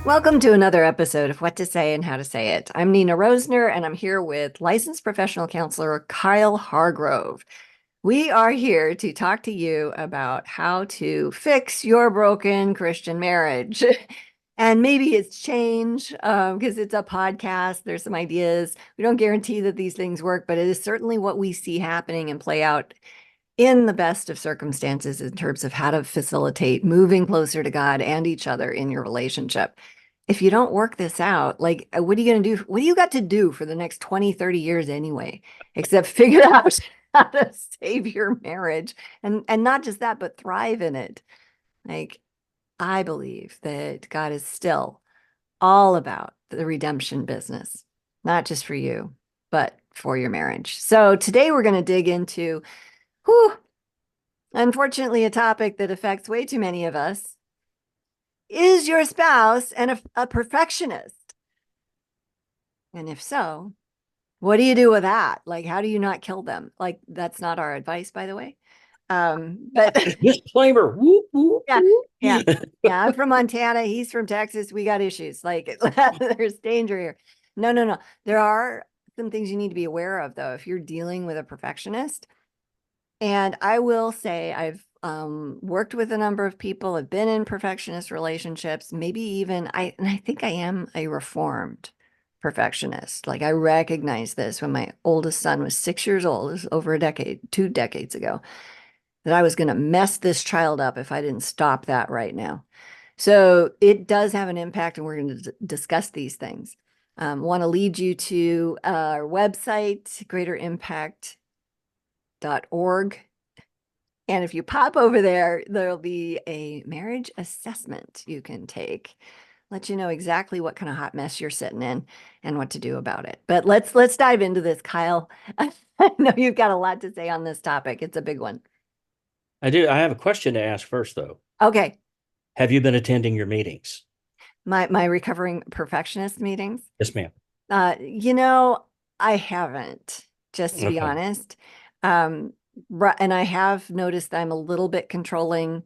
Welcome to another episode of What to Say and How to Say It. I'm Nina Rosner, and I'm here with licensed professional counselor Kyle Hargrove. We are here to talk to you about how to fix your broken Christian marriage. And maybe it's change because it's a podcast. There's some ideas. We don't guarantee that these things work, but it is certainly what we see happening and play out in the best of circumstances in terms of how to facilitate moving closer to God and each other in your relationship. If you don't work this out, like, what are you going to do? What do you got to do for the next 20, 30 years anyway, except figure out how to save your marriage and not just that, but thrive in it? Like, I believe that God is still all about the redemption business, not just for you, but for your marriage. So today we're going to dig into, whew, unfortunately, a topic that affects way too many of us. Is your spouse a perfectionist? And if so, what do you do with that? Like, how do you not kill them? Like, that's not our advice, by the way. But Disclaimer. Whoop, whoop, yeah, whoop. yeah, yeah. I'm from Montana. He's from Texas. We got issues. Like, there's danger here. No, no, no. There are some things you need to be aware of, though, if you're dealing with a perfectionist. And I will say I've worked with a number of people, have been in perfectionist relationships, maybe even and I think I am a reformed perfectionist. Like I recognize this when my oldest son was 6 years old, this was over a decade, 2 decades ago, that I was going to mess this child up if I didn't stop that right now. So it does have an impact, and we're going to discuss these things. Want to lead you to our website, greaterimpact.org. And if you pop over there, there'll be a marriage assessment you can take. Let you know exactly what kind of hot mess you're sitting in and what to do about it. But let's dive into this, Kyle. I know you've got a lot to say on this topic. It's a big one. I do. I have a question to ask first, though. Okay. Have you been attending your meetings? My recovering perfectionist meetings. Yes, ma'am. You know, I haven't, just to be Okay. honest. Um, and I have noticed that I'm a little bit controlling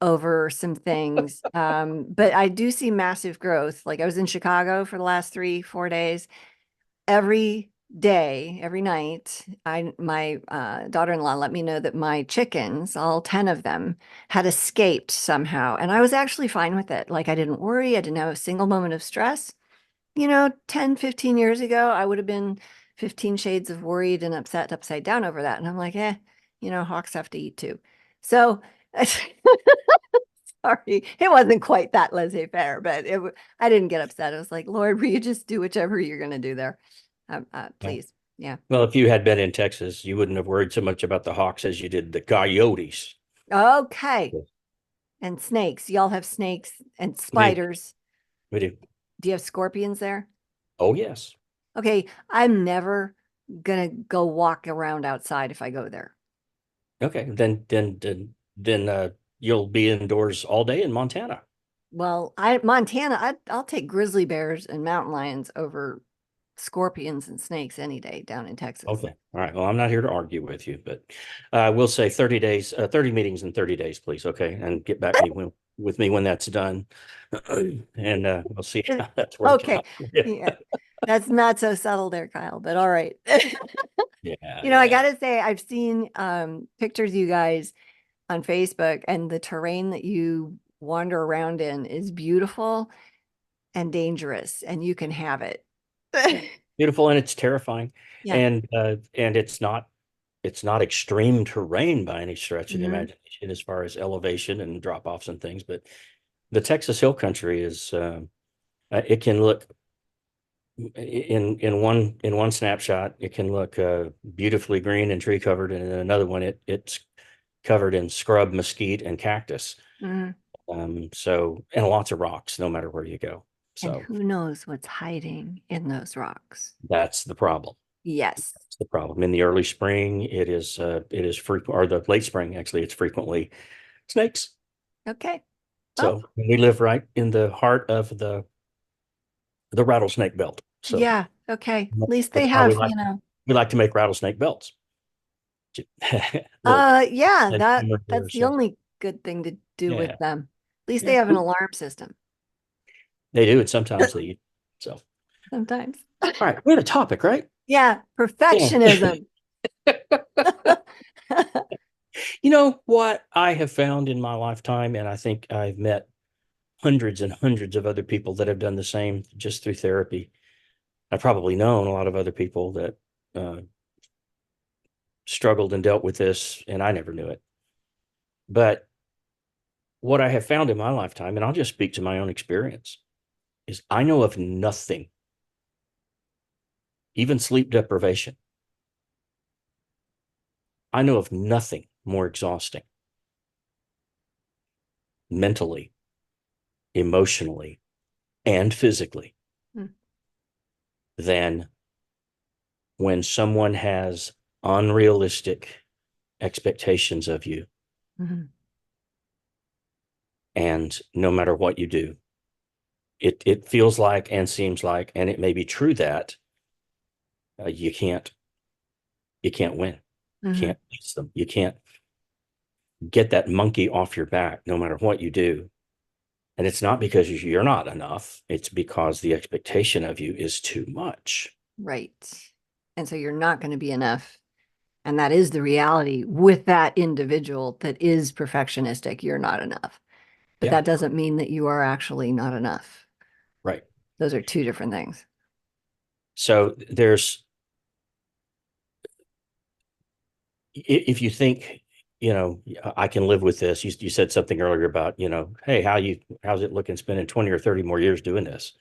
over some things. But I do see massive growth. Like I was in Chicago for the last 3, 4 days. Every day, every night, my daughter-in-law let me know that my chickens, all 10 of them, had escaped somehow. And I was actually fine with it. Like I didn't worry. I didn't have a single moment of stress. 10, 15 years ago, I would have been 15 shades of worried and upset upside down over that. And I'm like, hawks have to eat too. So sorry, it wasn't quite that laissez-faire, but I didn't get upset. I was like, Lord, will you just do whichever you're going to do there? Yeah. Please. Yeah. Well, if you had been in Texas, you wouldn't have worried so much about the hawks as you did the coyotes. Okay. Yes. And snakes. Y'all have snakes and We do. spiders. We do. Do you have scorpions there? Oh, yes. Okay. I'm never gonna go walk around outside if I go there. Okay. Then you'll be indoors all day in Montana. Well, Montana, I'll take grizzly bears and mountain lions over scorpions and snakes any day down in Texas. Okay. All right. Well, I'm not here to argue with you, but we'll say 30 days, 30 meetings in 30 days, please. Okay. And get back with me when that's done. And we'll see how that's working Okay. out. Yeah. Yeah. That's not so subtle there, Kyle, but all right. Yeah. I Yeah. gotta say, I've seen pictures of you guys on Facebook, and the terrain that you wander around in is beautiful and dangerous, and you can have it. Beautiful and it's terrifying. Yeah. And it's not extreme terrain by any stretch of the Hmm. imagination as far as elevation and drop offs and things, but the Texas Hill Country is it can look in one snapshot it can look beautifully green and tree covered, and in another one it's covered in scrub, mesquite, and cactus. Hmm. So and lots of rocks no matter where you go. And So who knows what's hiding in those rocks? that's the problem. Yes. That's the problem. In the early spring, it is frequent, or the late spring, actually, it's frequently snakes. Okay. Well, So we live right in the heart of the rattlesnake belt. So yeah. Okay. At least they that's why we have, like we like to make rattlesnake belts. Little yeah, that's humor here. the So only good thing to do with yeah, them. At least they yeah. have an alarm system. They do, and sometimes they. So, Sometimes. all right, we had a topic, right? Yeah, Yeah. perfectionism. You know what I have found in my lifetime, and I think I've met hundreds and hundreds of other people that have done the same just through therapy. I've probably known a lot of other people that uh, struggled and dealt with this, and I never knew it. But what I have found in my lifetime, and I'll just speak to my own experience, is I know of nothing, even sleep deprivation. I know of nothing more exhausting mentally, emotionally, and physically than when someone has unrealistic expectations of you. Mhm. And no matter what you do, it feels like and seems like, and it may be true that you can't win. You Mhm. can't beat them. You can't get that monkey off your back no matter what you do. And it's not because you're not enough. It's because the expectation of you is too much. Right. And so you're not going to be enough. And that is the reality with that individual that is perfectionistic. You're not enough. But Yeah, that doesn't mean that you are actually not enough. right. Those are two different things. So if you think, I can live with this. You said something earlier about, hey, how's it looking spending 20 or 30 more years doing this?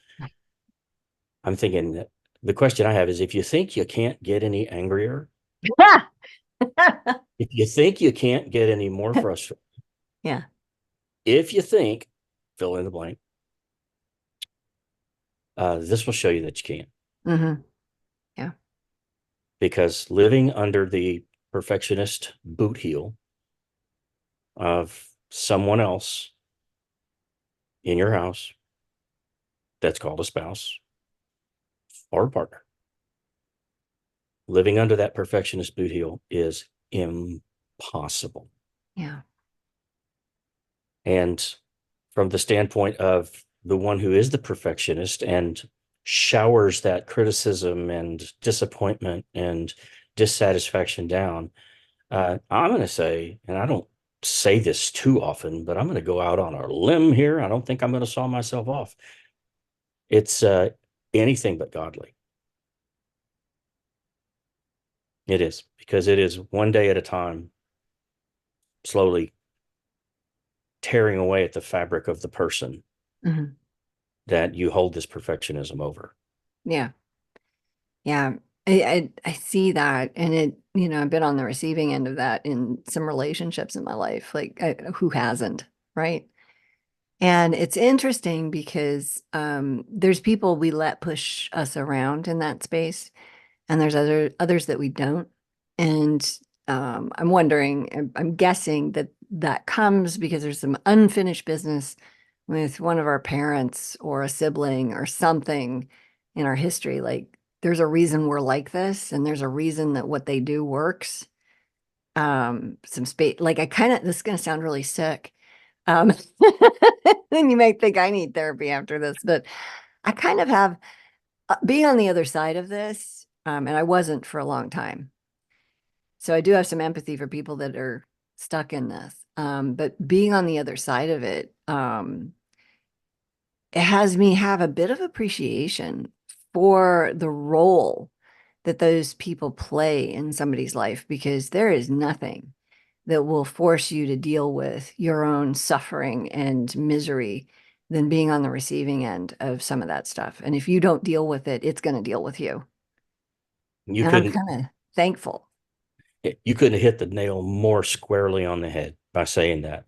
I'm thinking that the question I have is if you think you can't get any angrier, if you think you can't get any more frustrated, Yeah. if you think, fill in the blank, this will show you that you can't. Hmm. Yeah. Because living under the perfectionist boot heel of someone else in your house that's called a spouse or a partner, living under that perfectionist boot heel is impossible. Yeah. And from the standpoint of the one who is the perfectionist and showers that criticism and disappointment and dissatisfaction down, I'm going to say, and I don't say this too often, but I'm going to go out on a limb here. I don't think I'm going to saw myself off. It's anything but godly. It is because it is one day at a time, slowly tearing away at the fabric of the person Hmm. that you hold this perfectionism over. Yeah. Yeah. I see that. And I've been on the receiving end of that in some relationships in my life. Like, who hasn't, right? And it's interesting because there's people we let push us around in that space, and there's others that we don't. And I'm wondering, I'm guessing that that comes because there's some unfinished business with one of our parents or a sibling or something in our history. Like there's a reason we're like this, and there's a reason that what they do works. Some space, like this is going to sound really sick. Um, then you might think I need therapy after this, but I kind of have being on the other side of this, and I wasn't for a long time. So I do have some empathy for people that are stuck in this. But being on the other side of it, it has me have a bit of appreciation for the role that those people play in somebody's life because there is nothing that will force you to deal with your own suffering and misery than being on the receiving end of some of that stuff. And if you don't deal with it, it's going to deal with you. You And I'm couldn't kind of thankful. you couldn't have hit the nail more squarely on the head by saying that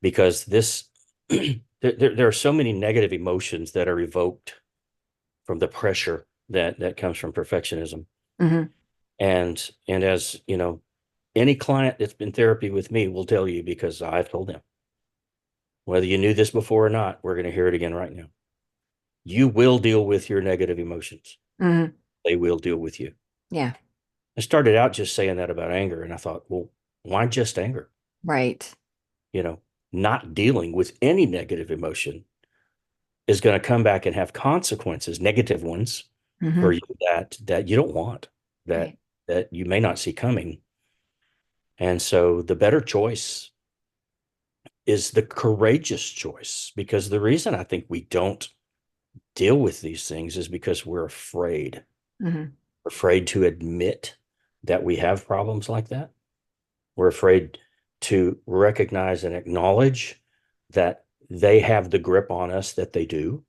because this there are so many negative emotions that are evoked from the pressure that comes from perfectionism. Hmm. And as you know, any client that's been therapy with me will tell you because I've told them, whether you knew this before or not, we're going to hear it again right now. You will deal with your negative emotions. Hmm. They will deal with you. Yeah, I started out just saying that about anger, and I thought, well, why just anger? right. You know, not dealing with any negative emotion is going to come back and have consequences, negative ones for Hmm. you that you don't want, that Right. that you may not see coming. And so the better choice is the courageous choice, because the reason I think we don't deal with these things is because we're afraid. Hmm. We're afraid to admit that we have problems like that. We're afraid to recognize and acknowledge that they have the grip on us that they do,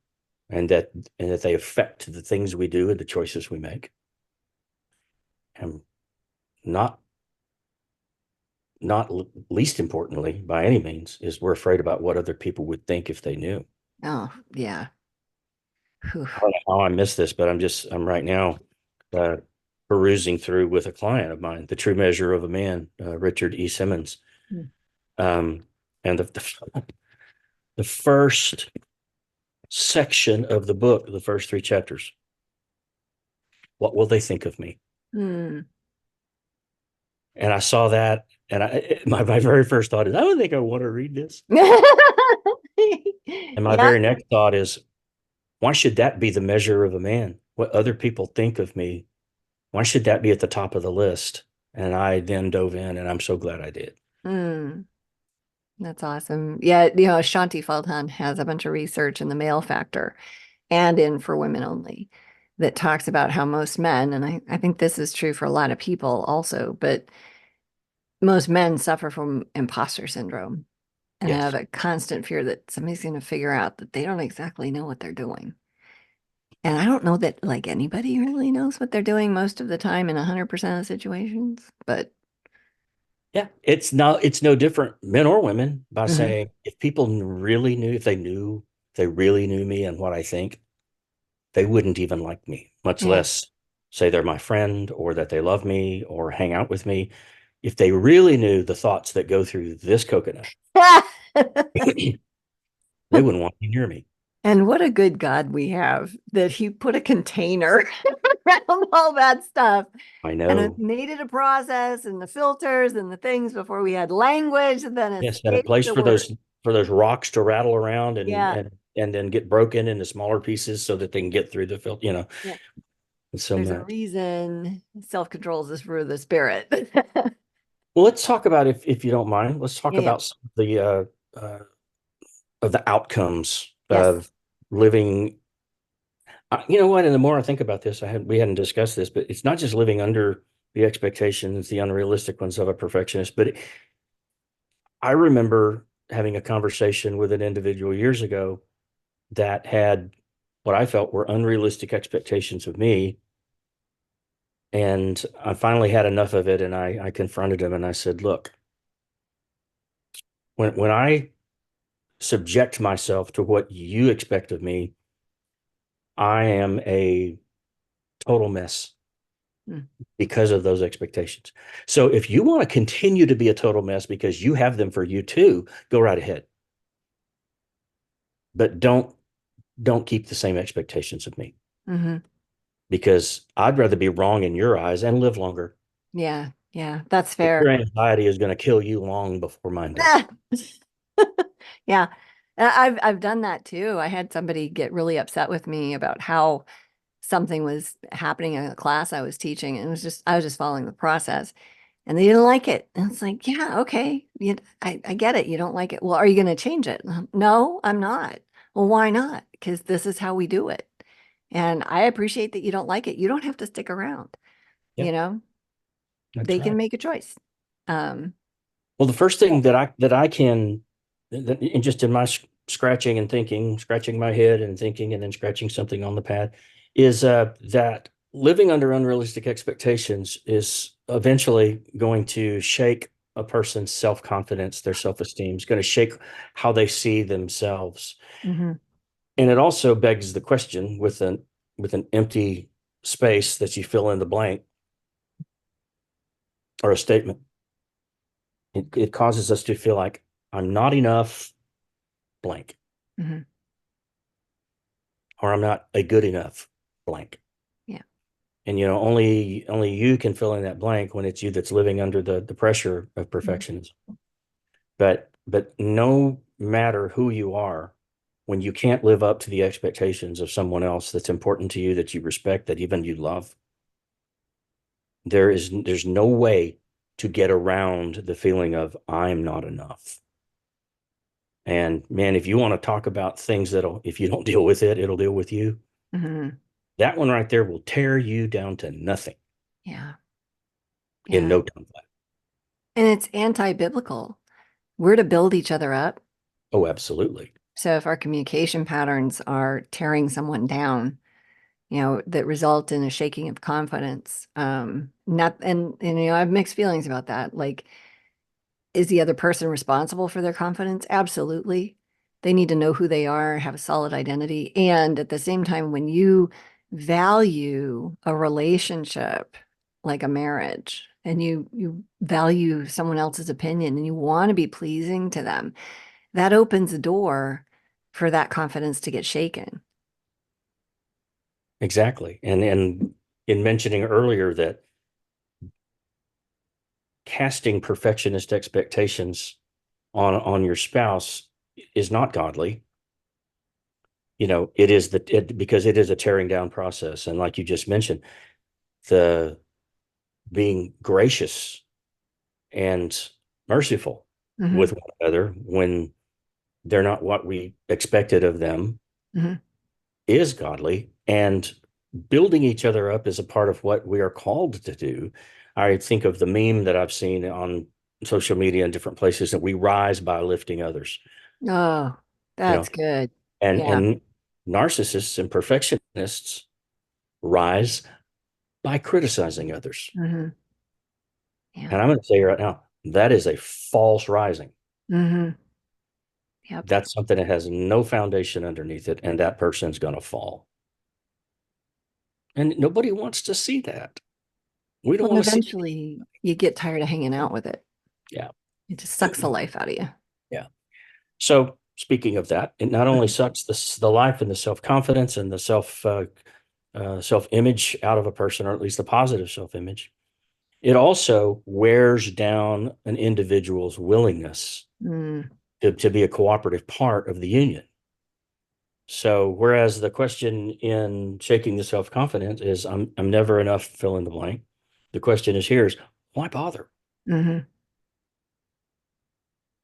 and that they affect the things we do and the choices we make. And not not least importantly, by any means, is we're afraid about what other people would think if they knew. Oh, yeah. Whew. I don't know how I missed this, but I'm right now uh, perusing through with a client of mine, The True Measure of a Man, Richard E. Simmons. Mm. Um, and the first section of the book, the first three chapters, what will they think of me? Mm. And I saw that, and my very first thought is, I don't think I want to read this. And my Yeah. very next thought is, why should that be the measure of a man? What other people think of me? Why should that be at the top of the list? And I then dove in, and I'm so glad I did. Mm. That's awesome. Yeah, Shanti Feldhahn has a bunch of research in the male factor and in for women only that talks about how most men, and I think this is true for a lot of people also, but most men suffer from imposter syndrome and have Yes. a constant fear that somebody's going to figure out that they don't exactly know what they're doing. And I don't know that like anybody really knows what they're doing most of the time in 100% of situations, but Yeah. It's no different, men or women, by mhm. saying, if people really knew, if they really knew me and what I think, they wouldn't even like me, much Yeah. less say they're my friend or that they love me or hang out with me. If they really knew the thoughts that go through this coconut, they wouldn't want to hear me. And what a good God we have that he put a container around all that stuff. I And it know. needed a process and the filters and the things before we had language and then Yes, and a escape place the word. for those rocks to rattle around Yeah. and then get broken into smaller pieces so that they can get through the filter, Yeah. so There's a much. reason self-control is for the spirit. Well, let's talk about, if you don't mind, let's talk Yeah. Yeah. about some uh, of the outcomes Yes. of living. You know what? And the more I think about this, we hadn't discussed this, but it's not just living under the expectations, the unrealistic ones of a perfectionist. But I remember having a conversation with an individual years ago that had what I felt were unrealistic expectations of me. And I finally had enough of it, and I confronted him and I said, look, when I subject myself to what you expect of me, I am a total mess Mm. because of those expectations. So if you want to continue to be a total mess because you have them for you too, go right ahead. But don't keep the same expectations of me, Hmm. because I'd rather be wrong in your eyes and live longer. Yeah. Yeah. That's But your fair. anxiety is going to kill you long before mine does. Ah. Yeah. I've done that too. I had somebody get really upset with me about how something was happening in a class I was teaching, and I was just following the process, and they didn't like it. And it's like, yeah, okay, I get it. You don't like it. Well, are you going to change it? No, I'm not. Well, why not? Because this is how we do it. And I appreciate that you don't like it. You don't have to stick around. Yeah, You know, that's they can right. make a choice. Um, Well, the first thing that I can, and just in my scratching and thinking, scratching my head and thinking, and then scratching something on the pad, is that living under unrealistic expectations is eventually going to shake a person's self-confidence, their self-esteem. Is going to shake how they see themselves, mhm, and it also begs the question, with an empty space that you fill in the blank, or a statement. It causes us to feel like, I'm not enough blank, mhm. or I'm not a good enough blank. Yeah. And only you can fill in that blank when it's you that's living under the pressure of Mhm. perfectionism. But no matter who you are, when you can't live up to the expectations of someone else that's important to you, that you respect, that even you love, there's no way to get around the feeling of I'm not enough. And man, if you want to talk about things that'll, if you don't deal with it, it'll deal with you. Hmm. That one right there will tear you down to nothing Yeah. in Yeah. no time flat. And it's anti-biblical. We're to build each other up. Oh, absolutely. So if our communication patterns are tearing someone down, that result in a shaking of confidence, not, and I have mixed feelings about that. Like, is the other person responsible for their confidence? Absolutely. They need to know who they are, have a solid identity. And at the same time, when you value a relationship like a marriage and you value someone else's opinion and you want to be pleasing to them, that opens the door for that confidence to get shaken. Exactly. And in mentioning earlier that casting perfectionist expectations on your spouse is not godly. It is because it is a tearing down process. And like you just mentioned, the being gracious and merciful Hmm. with one another when they're not what we expected of them Hmm. is godly. And building each other up is a part of what we are called to do. I think of the meme that I've seen on social media and different places, that we rise by lifting others, Oh, you that's know, good. and Yeah. narcissists and perfectionists rise by criticizing others. Hmm. Yeah. And I'm going to say right now, that is a false rising. Hmm. Yep. That's something that has no foundation underneath it, and that person's going to fall. And nobody wants to see that. We don't Well, and want to see. eventually you get tired of hanging out with it. Yeah. It just sucks the life out of you. Yeah. So speaking of that, it not only sucks the life and the self-confidence and the self-image out of a person, or at least the positive self-image, it also wears down an individual's willingness Mm, to be a cooperative part of the union. So whereas the question in shaking the self-confidence is I'm never enough, fill in the blank. The question is here is, why bother? hmm.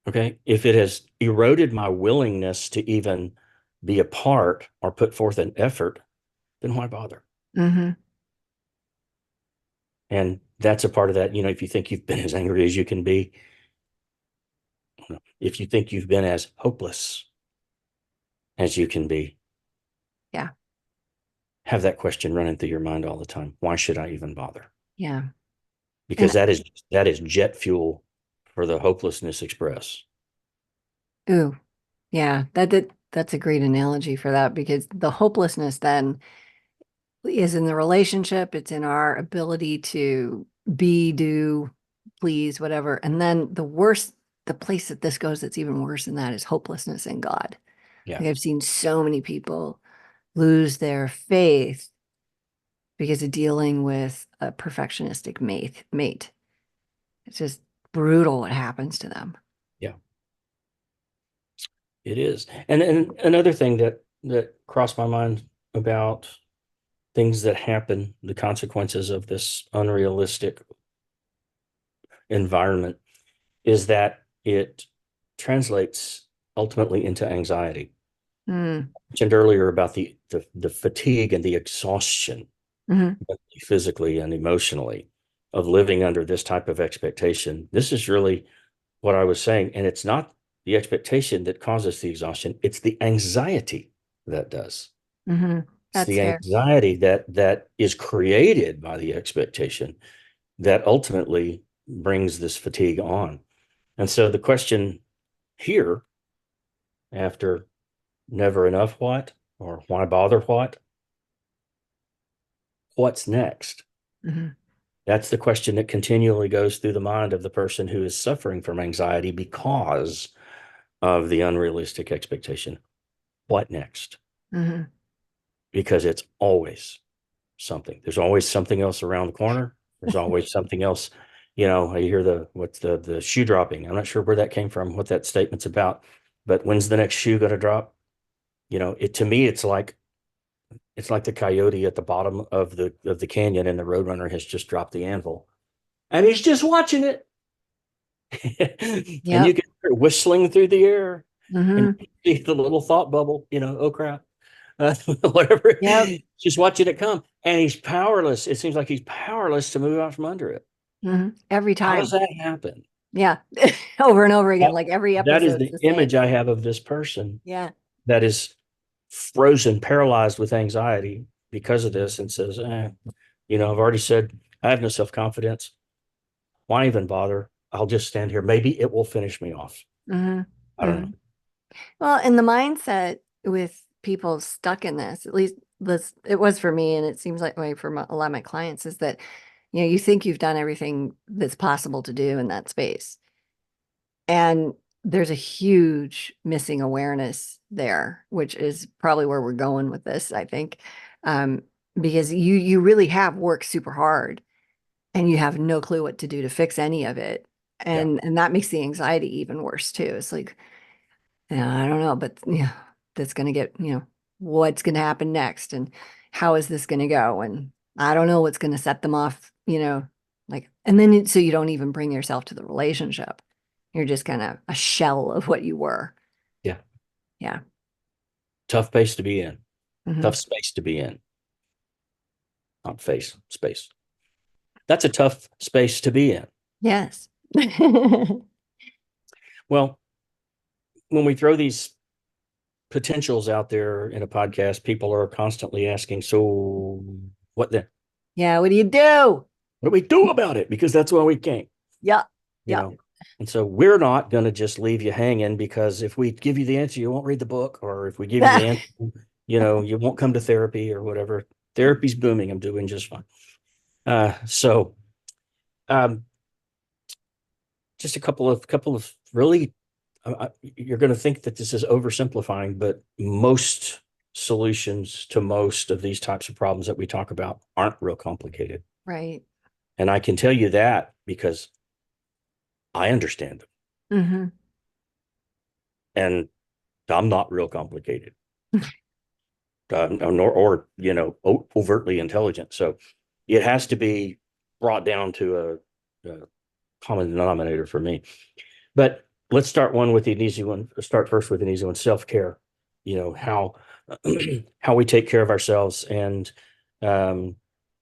Okay. If it has eroded my willingness to even be a part or put forth an effort, then why bother? Hmm. And that's a part of that. If you think you've been as angry as you can be, if you think you've been as hopeless as you can be, Yeah. have that question running through your mind all the time. Why should I even bother? Yeah. And Because that is jet fuel for the hopelessness express. ooh, yeah, that's a great analogy for that because the hopelessness then is in the relationship, it's in our ability to be, do, please, whatever. And then the place that this goes that's even worse than that is hopelessness in God. Yeah. Like I've seen so many people lose their faith because of dealing with a perfectionistic mate. It's just brutal what happens to them. Yeah, it is. And another thing that crossed my mind about things that happen, the consequences of this unrealistic environment, is that it translates ultimately into anxiety. Mm, I mentioned earlier about the fatigue and the exhaustion, hmm. physically and emotionally, of living under this type of expectation. This is really what I was saying. And it's not the expectation that causes the exhaustion, it's the anxiety that does. Hmm. It's That's the fair. anxiety that is created by the expectation that ultimately brings this fatigue on. And so the question here, after never enough what, or why bother what, what's next? Hmm. That's the question that continually goes through the mind of the person who is suffering from anxiety because of the unrealistic expectation. What next? Hmm. Because it's always something. There's always something else around the corner. There's always something else. I hear what's the shoe dropping. I'm not sure where that came from, what that statement's about, but when's the next shoe going to drop? It to me, it's like the coyote at the bottom of the canyon, and the roadrunner has just dropped the anvil, and he's just watching it. And you Yep. can hear it whistling through the air, and Hmm. you see the little thought bubble, oh crap, whatever. Yep. Just watching it come, and he's powerless. It seems like he's powerless to move out from under it. Every How does time. that happen? Yeah. Over and over again. That, Like every that is episode's the the image same. I have of this person Yeah. that is frozen, paralyzed with anxiety because of this, and says, I've already said I have no self-confidence. Why even bother? I'll just stand here. Maybe it will finish me off. Hmm. I don't Hmm. know. Well, and the mindset with people stuck in this, at least this, it was for me, and it seems like way for a lot of my clients, is that, you think you've done everything that's possible to do in that space. And there's a huge missing awareness there, which is probably where we're going with this, I think. Um, because you really have worked super hard and you have no clue what to do to fix any of it. Yeah. And that makes the anxiety even worse too. It's like, yeah, I don't know, but yeah, that's gonna get, what's gonna happen next and how is this gonna go? And I don't know what's gonna set them off, like, and then so you don't even bring yourself to the relationship. You're just kind of a shell of what you were. Yeah. Yeah. Tough place to be in. Hmm. Tough space to be in. Not face, space. That's a tough space to be in. Yes. Well, when we throw these potentials out there in a podcast, people are constantly asking, so what then? Yeah. What do you do? What do we do about it? Because that's why we came, Yeah. you Yeah. know. And so we're not going to just leave you hanging, because if we give you the answer, you won't read the book, or if we give you the answer, you won't come to therapy or whatever. Therapy's booming. I'm doing just fine. So um, just a couple of really, you're going to think that this is oversimplifying, but most solutions to most of these types of problems that we talk about aren't real complicated. Right. And I can tell you that because I understand them, Hmm. and I'm not real complicated, nor or overtly intelligent. So it has to be brought down to a common denominator for me. But let's start one with an easy one. Start first with an easy one: self-care. How how we take care of ourselves, and um,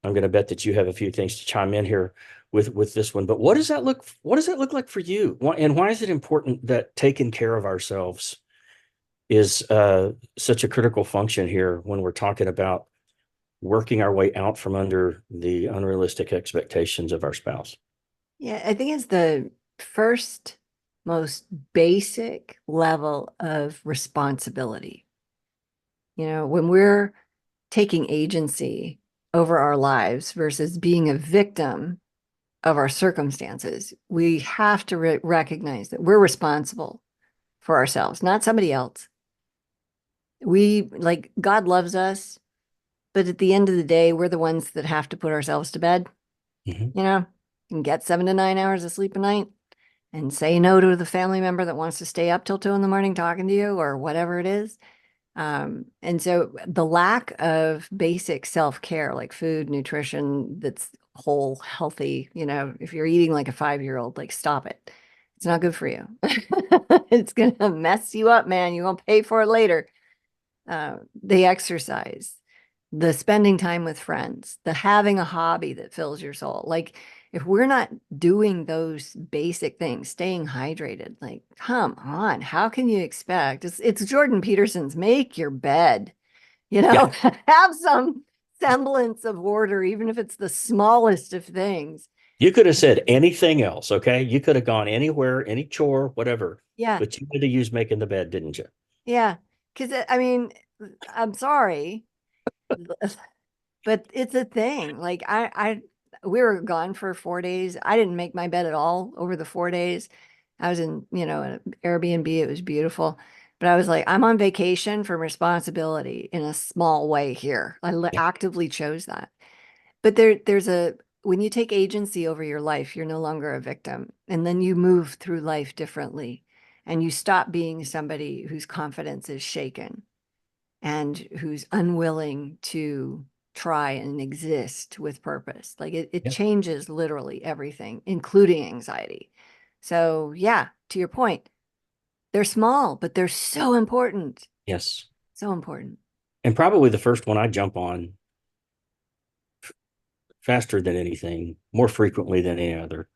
I'm going to bet that you have a few things to chime in here with this one. But what does that look like for you? And why is it important that taking care of ourselves is such a critical function here when we're talking about working our way out from under the unrealistic expectations of our spouse? Yeah. I think it's the first most basic level of responsibility. When we're taking agency over our lives versus being a victim of our circumstances, we have to recognize that we're responsible for ourselves, not somebody else. Like God loves us, but at the end of the day, we're the ones that have to put ourselves to bed, Mm-hmm. you know, and get 7 to 9 hours of sleep a night and say no to the family member that wants to stay up till 2 in the morning talking to you or whatever it is. And so the lack of basic self-care, like food, nutrition, that's whole, healthy, if you're eating like a 5-year-old, like stop it. It's not good for you. It's gonna mess you up, man. You're gonna pay for it later. The exercise, the spending time with friends, the having a hobby that fills your soul. Like if we're not doing those basic things, staying hydrated, like come on, how can you expect? It's Jordan Peterson's make your bed, Yeah. have some semblance of order, even if it's the smallest of things. You could have said anything else, okay? You could have gone anywhere, any chore, whatever, Yeah, but you had to use making the bed, didn't you? yeah. Because I mean, I'm sorry, but it's a thing. Like we were gone for 4 days. I didn't make my bed at all over the 4 days. I was in, an Airbnb. It was beautiful. But I was like, I'm on vacation from responsibility in a small way here. Yeah. Actively chose that. But when you take agency over your life, you're no longer a victim. And then you move through life differently and you stop being somebody whose confidence is shaken. and who's unwilling to try and exist with purpose. Like it Yeah. changes literally everything, including anxiety. So, yeah, to your point, they're small, but they're so important. Yes. So important. And probably the first one I jump on faster than anything, more frequently than any other,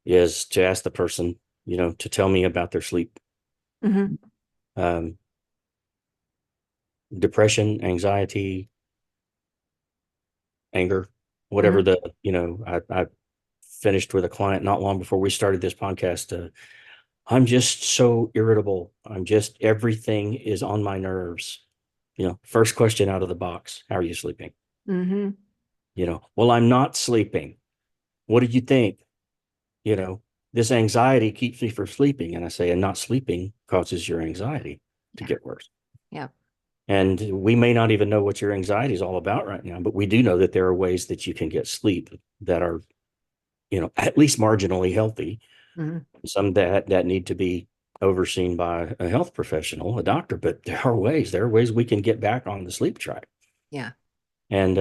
is to ask the person, to tell me about their sleep. Hmm. Um, Depression, anxiety, anger, whatever Hmm. I finished with a client not long before we started this podcast. I'm just so irritable. Everything is on my nerves. First question out of the box: how are you sleeping? Hmm. Well, I'm not sleeping. What do you think? You know, this anxiety keeps me from sleeping. And I say, and not sleeping causes your anxiety to Yeah. get worse. Yeah. And we may not even know what your anxiety is all about right now, but we do know that there are ways that you can get sleep that are, at least marginally healthy. Hmm. Some that need to be overseen by a health professional, a doctor, but there are ways we can get back on the sleep track. Yeah. And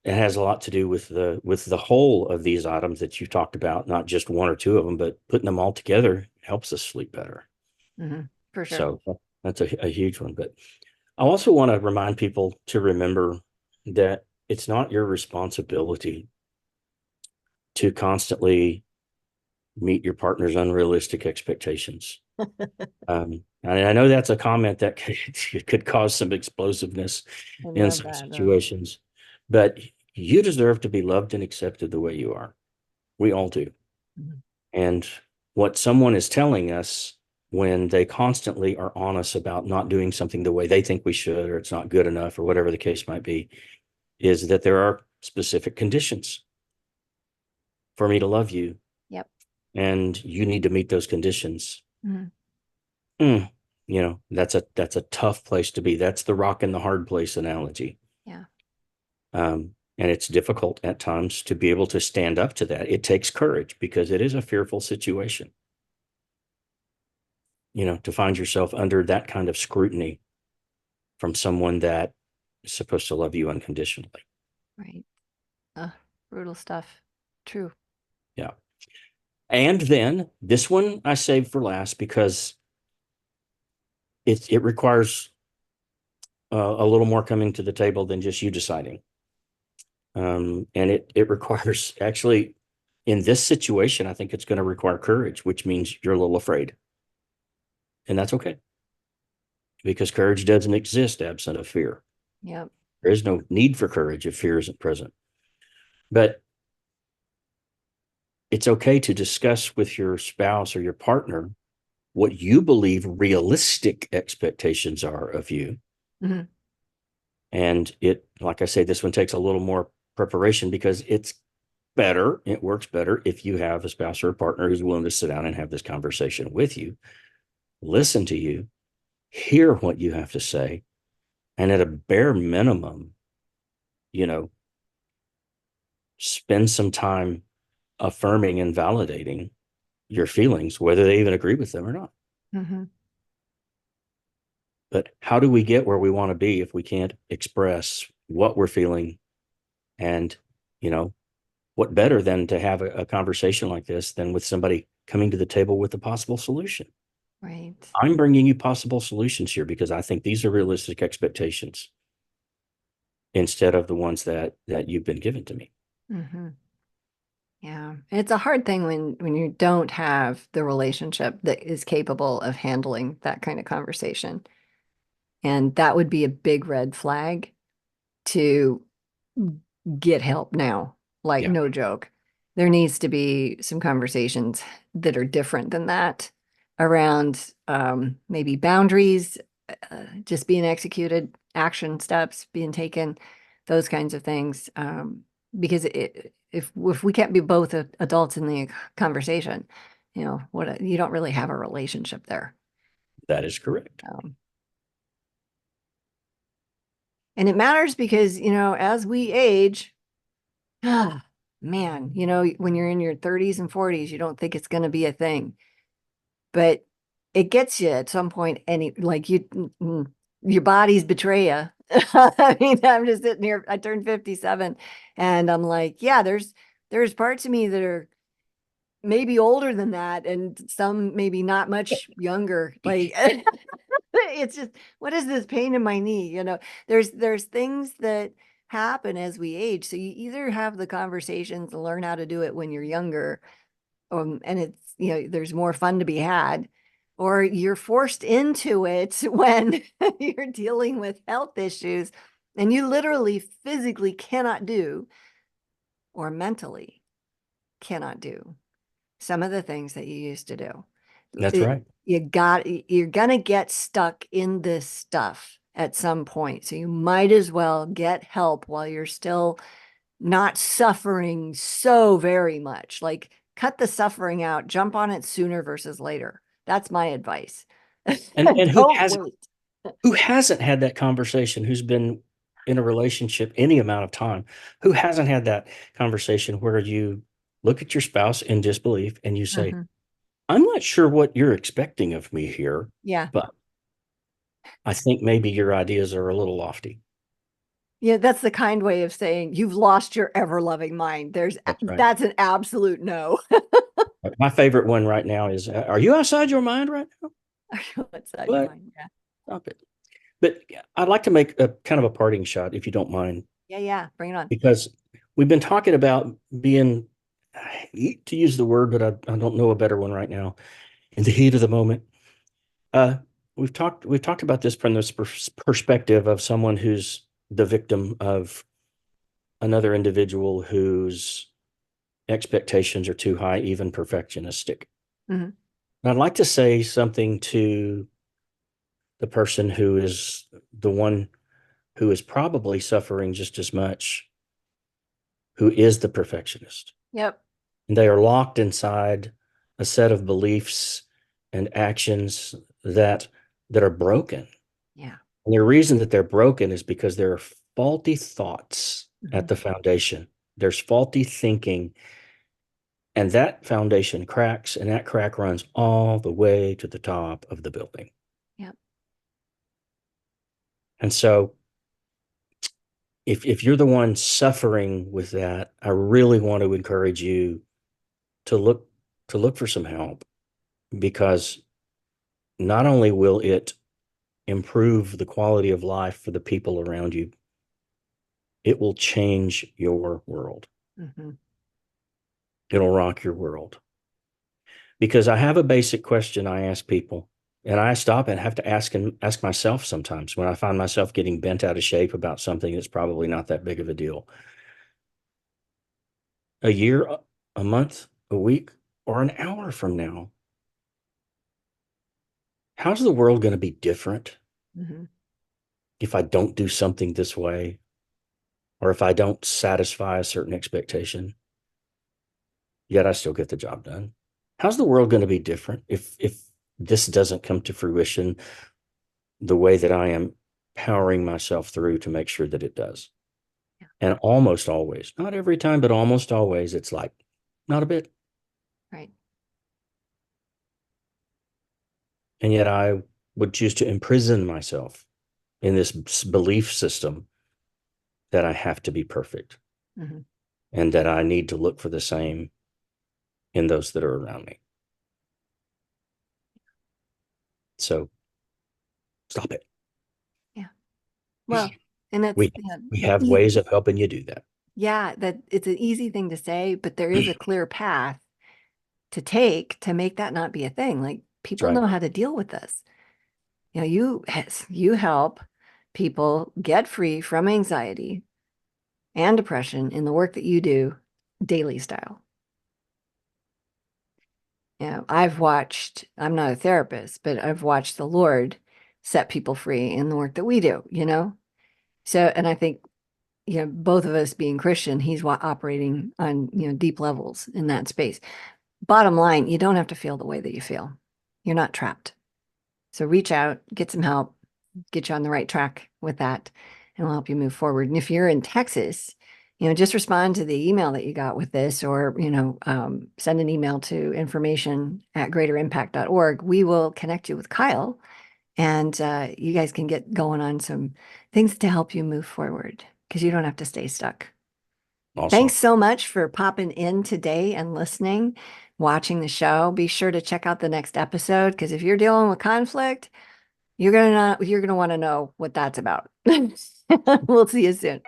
it has a lot to do with the whole of these items that you talked about, not just one or two of them, but putting them all together helps us sleep better. Hmm. For sure. So that's a huge one. But I also want to remind people to remember that it's not your responsibility to constantly meet your partner's unrealistic expectations. And I know that's a comment that could cause some explosiveness I in love some that though. situations, but you deserve to be loved and accepted the way you are. We all do. Mhm. And what someone is telling us when they constantly are honest about not doing something the way they think we should, or it's not good enough, or whatever the case might be, is that there are specific conditions for me to love you, Yep. and you need to meet those conditions. Mhm. Mm, that's a tough place to be. That's the rock and the hard place analogy. Yeah. And it's difficult at times to be able to stand up to that. It takes courage because it is a fearful situation, to find yourself under that kind of scrutiny from someone that is supposed to love you unconditionally. Right. Brutal stuff. True. Yeah. And then this one I saved for last because it requires a little more coming to the table than just you deciding. And it requires actually in this situation, I think it's going to require courage, which means you're a little afraid. And that's okay because courage doesn't exist absent of fear. Yep. There is no need for courage if fear isn't present. But it's okay to discuss with your spouse or your partner what you believe realistic expectations are of you. Hmm. And like I say, this one takes a little more preparation because it works better if you have a spouse or a partner who's willing to sit down and have this conversation with you, listen to you, hear what you have to say, and at a bare minimum, you know, spend some time affirming and validating your feelings, whether they even agree with them or not. Hmm. But how do we get where we want to be if we can't express what we're feeling? And, you know, what better than to have a conversation like this than with somebody coming to the table with a possible solution? Right. I'm bringing you possible solutions here because I think these are realistic expectations instead of the ones that you've been given to me. Hmm. Yeah. It's a hard thing when you don't have the relationship that is capable of handling that kind of conversation. And that would be a big red flag to get help now. Like, Yeah, no joke. There needs to be some conversations that are different than that around maybe boundaries, just being executed, action steps being taken, those kinds of things. Because if we can't be both adults in the conversation, you don't really have a relationship there. that is correct. Um, and it matters because, as we age, ah, man, when you're in your 30s and 40s, you don't think it's going to be a thing, but it gets you at some point. Any like you, your bodies betray you. I mean, I'm just sitting here. I turned 57 and I'm like, yeah, there's parts of me that are maybe older than that and some maybe not much younger. Like it's just what is this pain in my knee? There's things that happen as we age. So you either have the conversations and learn how to do it when you're younger, and there's more fun to be had, or you're forced into it when you're dealing with health issues and you literally physically cannot do or mentally cannot do some of the things that you used to do. That's It, right. you're gonna get stuck in this stuff at some point. So you might as well get help while you're still not suffering so very much. Like cut the suffering out, jump on it sooner versus later. That's my advice. And Don't wait. who hasn't had that conversation, who's been in a relationship any amount of time, who hasn't had that conversation where you look at your spouse in disbelief and you say, Mhm. I'm not sure what you're expecting of me here, Yeah. but I think maybe your ideas are a little lofty. Yeah, that's the kind way of saying you've lost your ever loving mind. That's right. That's an absolute no. My favorite one right now is, are you outside your mind right now? What's on your What? mind? Yeah. Stop it. But I'd like to make a kind of a parting shot, if you don't mind, Yeah, yeah. Bring it on. because we've been talking about being, to use the word, but I don't know a better one right now, in the heat of the moment. Uh, we've talked about this from this perspective of someone who's the victim of another individual whose expectations are too high, even perfectionistic. Mhm. And I'd like to say something to the person who is the one who is probably suffering just as much, who is the perfectionist. Yep. And they are locked inside a set of beliefs and actions that are broken. Yeah. And the reason that they're broken is because there are faulty thoughts at Mhm. the foundation. There's faulty thinking, and that foundation cracks, and that crack runs all the way to the top of the building. Yep. And so if you're the one suffering with that, I really want to encourage you to look for some help, because not only will it improve the quality of life for the people around you, it will change your world. Mhm. It'll rock your world. Because I have a basic question I ask people, and I stop and have to ask myself sometimes when I find myself getting bent out of shape about something that's probably not that big of a deal. A year, a month, a week, or an hour from now, how's the world going to be different Mhm. if I don't do something this way, or if I don't satisfy a certain expectation, yet I still get the job done? How's the world going to be different if this doesn't come to fruition the way that I am powering myself through to make sure that it does? Yeah. And almost always, not every time, but almost always, it's like, not a bit. Right. And yet I would choose to imprison myself in this belief system that I have to be perfect Mhm. and that I need to look for the same in those that are around me. So stop it. Yeah. Well, and that's We we have ways of helping you do that. yeah, that it's an easy thing to say, but there is a clear path to take to make that not be a thing. Like That's people right. know how to deal with this. You help people get free from anxiety and depression in the work that you do daily style. I've watched, I'm not a therapist, but I've watched the Lord set people free in the work that we do. So, and I think, both of us being Christian, he's operating on, deep levels in that space. Bottom line, you don't have to feel the way that you feel. You're not trapped. So reach out, get some help, get you on the right track with that, and we'll help you move forward. And if you're in Texas, just respond to the email that you got with this, or, send an email to information@greaterimpact.org. We will connect you with Kyle, And you guys can get going on some things to help you move forward because you don't have to stay stuck. Awesome. Thanks so much for popping in today and listening, watching the show. Be sure to check out the next episode because if you're dealing with conflict, you're gonna want to know what that's about. We'll see you soon.